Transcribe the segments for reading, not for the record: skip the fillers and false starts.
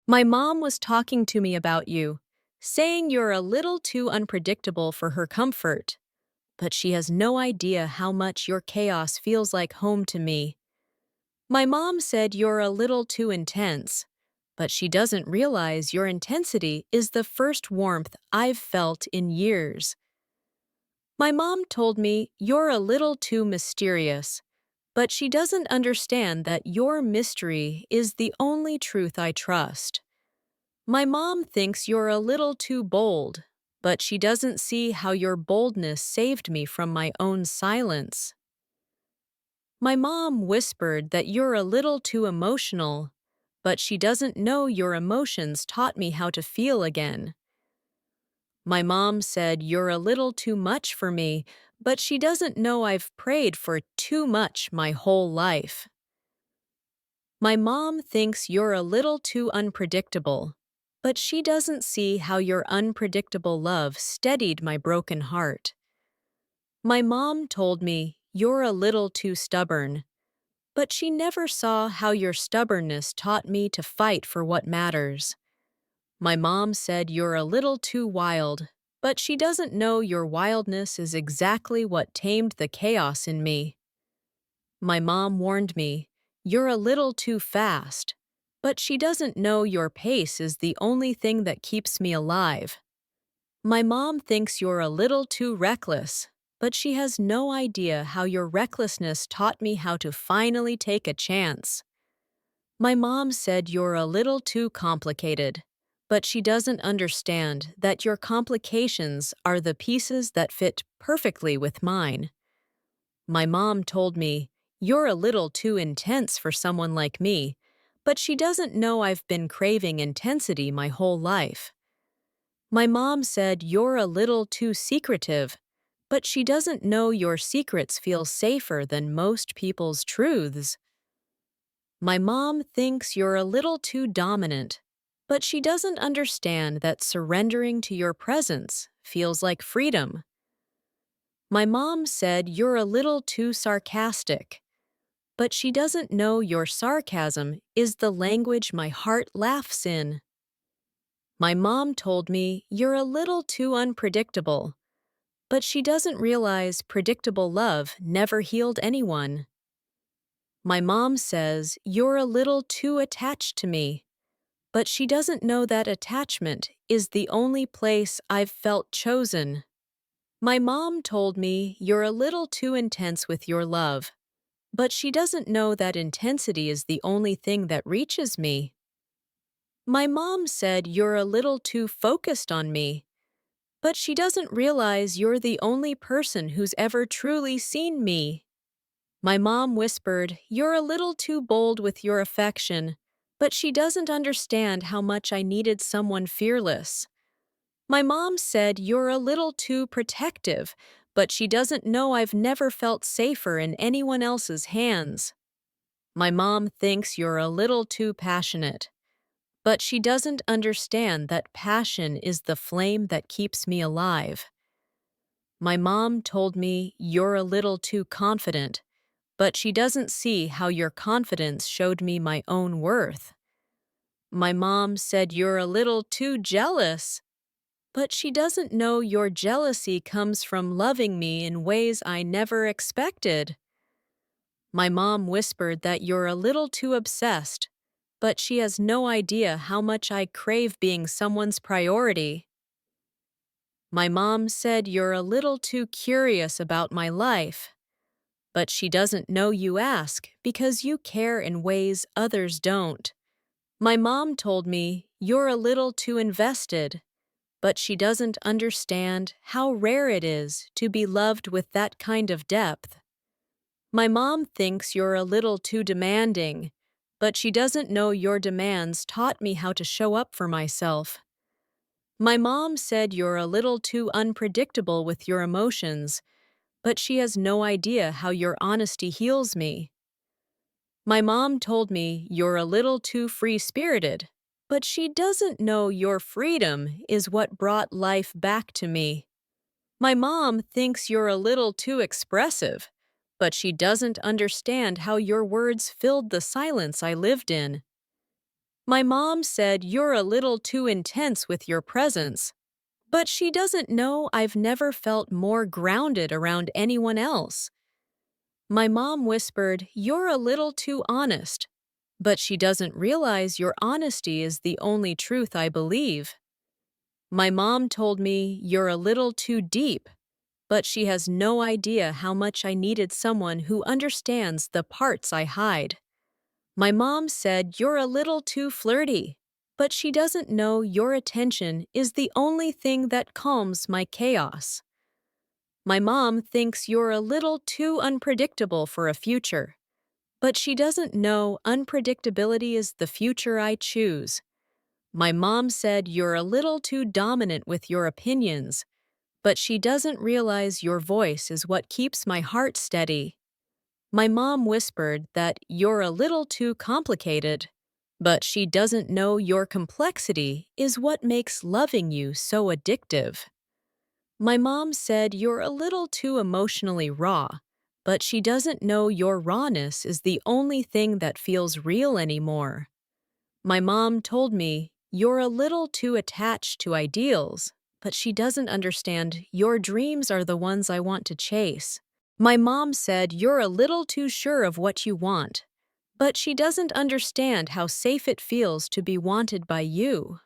My mom was talking to me about you, saying you're a little too unpredictable for her comfort, but she has no idea how much your chaos feels like home to me. My mom said you're a little too intense, but she doesn't realize your intensity is the first warmth I've felt in years. My mom told me you're a little too mysterious, but she doesn't understand that your mystery is the only truth I trust. My mom thinks you're a little too bold, but she doesn't see how your boldness saved me from my own silence. My mom whispered that you're a little too emotional, but she doesn't know your emotions taught me how to feel again. My mom said you're a little too much for me, but she doesn't know I've prayed for too much my whole life. My mom thinks you're a little too unpredictable, but she doesn't see how your unpredictable love steadied my broken heart. My mom told me you're a little too stubborn, but she never saw how your stubbornness taught me to fight for what matters. My mom said you're a little too wild, but she doesn't know your wildness is exactly what tamed the chaos in me. My mom warned me, you're a little too fast, but she doesn't know your pace is the only thing that keeps me alive. My mom thinks you're a little too reckless, but she has no idea how your recklessness taught me how to finally take a chance. My mom said you're a little too complicated, but she doesn't understand that your complications are the pieces that fit perfectly with mine. My mom told me, you're a little too intense for someone like me, but she doesn't know I've been craving intensity my whole life. My mom said you're a little too secretive, but she doesn't know your secrets feel safer than most people's truths. My mom thinks you're a little too dominant, but she doesn't understand that surrendering to your presence feels like freedom. My mom said you're a little too sarcastic, but she doesn't know your sarcasm is the language my heart laughs in. My mom told me you're a little too unpredictable, but she doesn't realize predictable love never healed anyone. My mom says you're a little too attached to me, but she doesn't know that attachment is the only place I've felt chosen. My mom told me you're a little too intense with your love, but she doesn't know that intensity is the only thing that reaches me. My mom said you're a little too focused on me, but she doesn't realize you're the only person who's ever truly seen me. My mom whispered, you're a little too bold with your affection, but she doesn't understand how much I needed someone fearless. My mom said you're a little too protective, but she doesn't know I've never felt safer in anyone else's hands. My mom thinks you're a little too passionate, but she doesn't understand that passion is the flame that keeps me alive. My mom told me you're a little too confident, but she doesn't see how your confidence showed me my own worth. My mom said you're a little too jealous, but she doesn't know your jealousy comes from loving me in ways I never expected. My mom whispered that you're a little too obsessed, but she has no idea how much I crave being someone's priority. My mom said you're a little too curious about my life, but she doesn't know you ask because you care in ways others don't. My mom told me you're a little too invested, but she doesn't understand how rare it is to be loved with that kind of depth. My mom thinks you're a little too demanding, but she doesn't know your demands taught me how to show up for myself. My mom said you're a little too unpredictable with your emotions, but she has no idea how your honesty heals me. My mom told me you're a little too free-spirited, but she doesn't know your freedom is what brought life back to me. My mom thinks you're a little too expressive, but she doesn't understand how your words filled the silence I lived in. My mom said you're a little too intense with your presence, but she doesn't know I've never felt more grounded around anyone else. My mom whispered, you're a little too honest, but she doesn't realize your honesty is the only truth I believe. My mom told me you're a little too deep, but she has no idea how much I needed someone who understands the parts I hide. My mom said you're a little too flirty, but she doesn't know your attention is the only thing that calms my chaos. My mom thinks you're a little too unpredictable for a future, but she doesn't know unpredictability is the future I choose. My mom said you're a little too dominant with your opinions, but she doesn't realize your voice is what keeps my heart steady. My mom whispered that you're a little too complicated, but she doesn't know your complexity is what makes loving you so addictive. My mom said you're a little too emotionally raw, but she doesn't know your rawness is the only thing that feels real anymore. My mom told me you're a little too attached to ideals, but she doesn't understand your dreams are the ones I want to chase. My mom said you're a little too sure of what you want, but she doesn't understand how safe it feels to be wanted by you.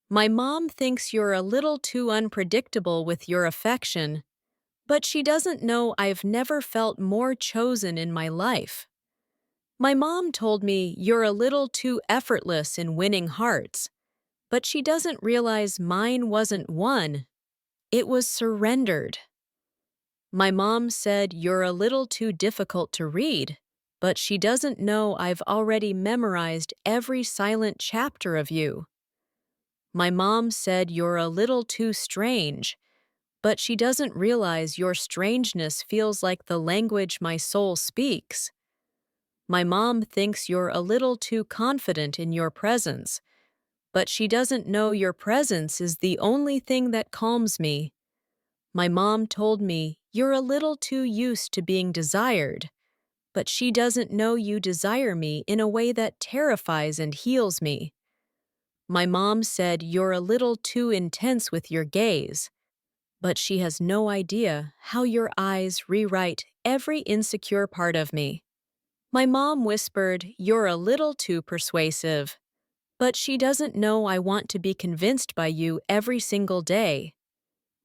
My mom thinks you're a little too unpredictable with your affection, but she doesn't know I've never felt more chosen in my life. My mom told me you're a little too effortless in winning hearts, but she doesn't realize mine wasn't won, it was surrendered. My mom said you're a little too difficult to read, but she doesn't know I've already memorized every silent chapter of you. My mom said you're a little too strange, but she doesn't realize your strangeness feels like the language my soul speaks. My mom thinks you're a little too confident in your presence, but she doesn't know your presence is the only thing that calms me. My mom told me you're a little too used to being desired, but she doesn't know you desire me in a way that terrifies and heals me. My mom said you're a little too intense with your gaze, but she has no idea how your eyes rewrite every insecure part of me. My mom whispered, you're a little too persuasive, but she doesn't know I want to be convinced by you every single day.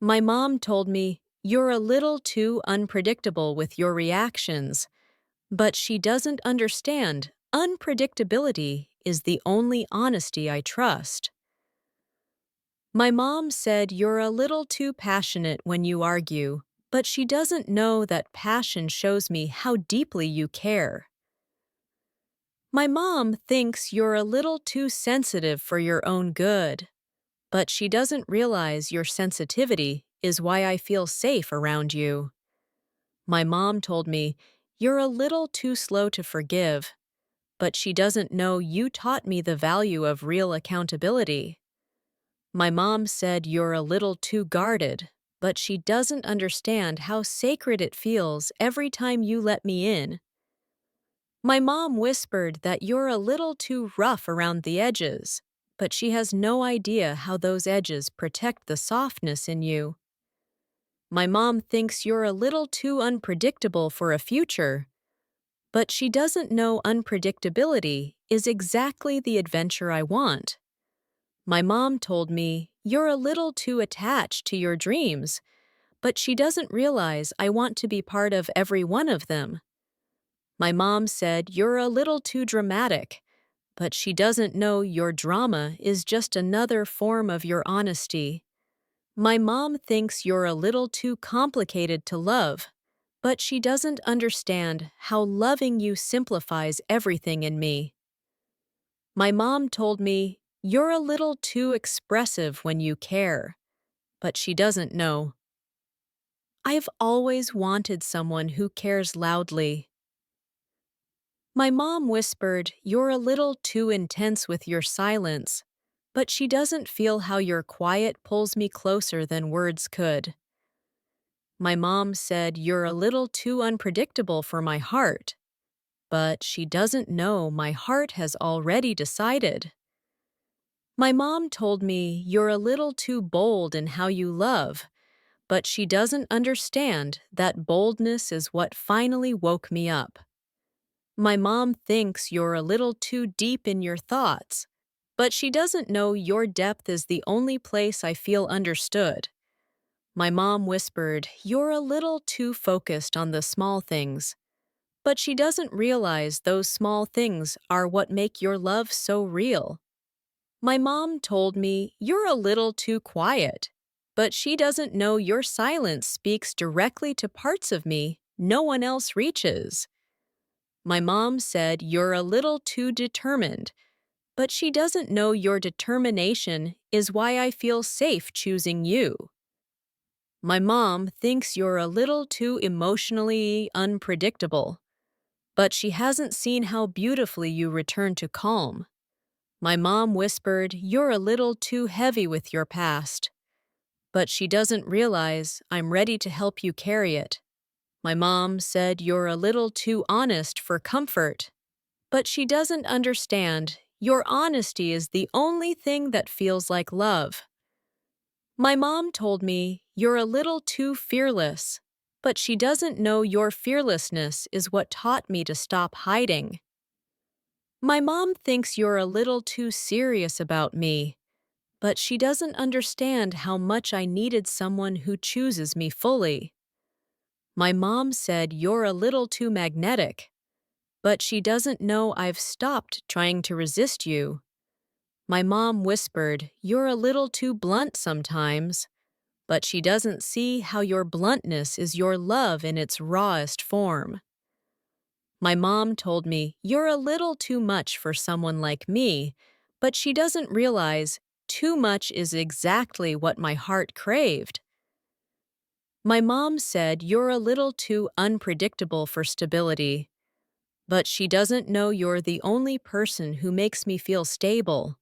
My mom told me, you're a little too unpredictable with your reactions, but she doesn't understand unpredictability is the only honesty I trust. My mom said you're a little too passionate when you argue, but she doesn't know that passion shows me how deeply you care. My mom thinks you're a little too sensitive for your own good, but she doesn't realize your sensitivity is why I feel safe around you. My mom told me, you're a little too slow to forgive, but she doesn't know you taught me the value of real accountability. My mom said you're a little too guarded, but she doesn't understand how sacred it feels every time you let me in. My mom whispered that you're a little too rough around the edges, but she has no idea how those edges protect the softness in you. My mom thinks you're a little too unpredictable for a future, but she doesn't know unpredictability is exactly the adventure I want. My mom told me, you're a little too attached to your dreams, but she doesn't realize I want to be part of every one of them. My mom said, you're a little too dramatic, but she doesn't know your drama is just another form of your honesty. My mom thinks you're a little too complicated to love, but she doesn't understand how loving you simplifies everything in me. My mom told me, you're a little too expressive when you care, but she doesn't know. I've always wanted someone who cares loudly. My mom whispered, you're a little too intense with your silence, but she doesn't feel how your quiet pulls me closer than words could. My mom said, you're a little too unpredictable for my heart, but she doesn't know my heart has already decided. My mom told me you're a little too bold in how you love, but she doesn't understand that boldness is what finally woke me up. My mom thinks you're a little too deep in your thoughts, but she doesn't know your depth is the only place I feel understood. My mom whispered, you're a little too focused on the small things, but she doesn't realize those small things are what make your love so real. My mom told me, you're a little too quiet, but she doesn't know your silence speaks directly to parts of me no one else reaches. My mom said, you're a little too determined, but she doesn't know your determination is why I feel safe choosing you. My mom thinks you're a little too emotionally unpredictable, but she hasn't seen how beautifully you return to calm. My mom whispered, you're a little too heavy with your past, but she doesn't realize I'm ready to help you carry it. My mom said, you're a little too honest for comfort, but she doesn't understand your honesty is the only thing that feels like love. My mom told me, you're a little too fearless, but she doesn't know your fearlessness is what taught me to stop hiding. My mom thinks you're a little too serious about me, but she doesn't understand how much I needed someone who chooses me fully. My mom said you're a little too magnetic, but she doesn't know I've stopped trying to resist you. My mom whispered, you're a little too blunt sometimes, but she doesn't see how your bluntness is your love in its rawest form. My mom told me, you're a little too much for someone like me, but she doesn't realize too much is exactly what my heart craved. My mom said, you're a little too unpredictable for stability, but she doesn't know you're the only person who makes me feel stable.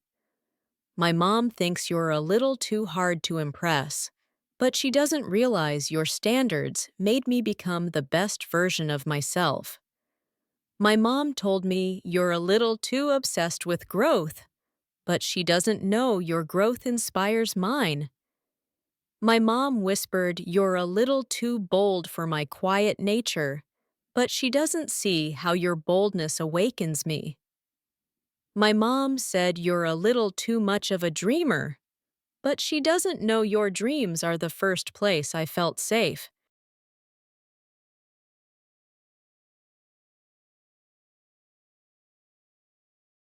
My mom thinks you're a little too hard to impress, but she doesn't realize your standards made me become the best version of myself. My mom told me you're a little too obsessed with growth, but she doesn't know your growth inspires mine. My mom whispered, you're a little too bold for my quiet nature, but she doesn't see how your boldness awakens me. My mom said you're a little too much of a dreamer, but she doesn't know your dreams are the first place I felt safe.